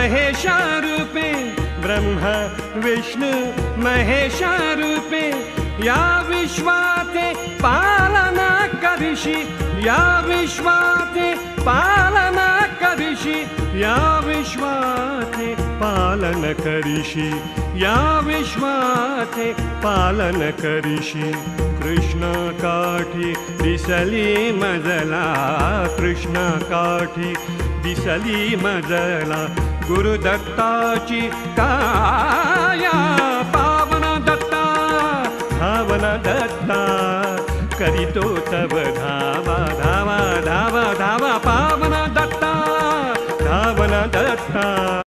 महेशा रूपे ब्रह्म विष्णु महेशा रूपे या विश्वाते पालना करिषि या विश्वाते पालना करिषि या विश्वाते पालन करिषि या विश्वाते पालन करिषि कृष्ण काठी दिसली मजला कृष्ण काठी दिसली मजला गुरुदत्ताची काया पावन दत्ता धावन दत्ता करीतो तव धावा धावा धावा धावा पावन दत्ता धावन दत्ता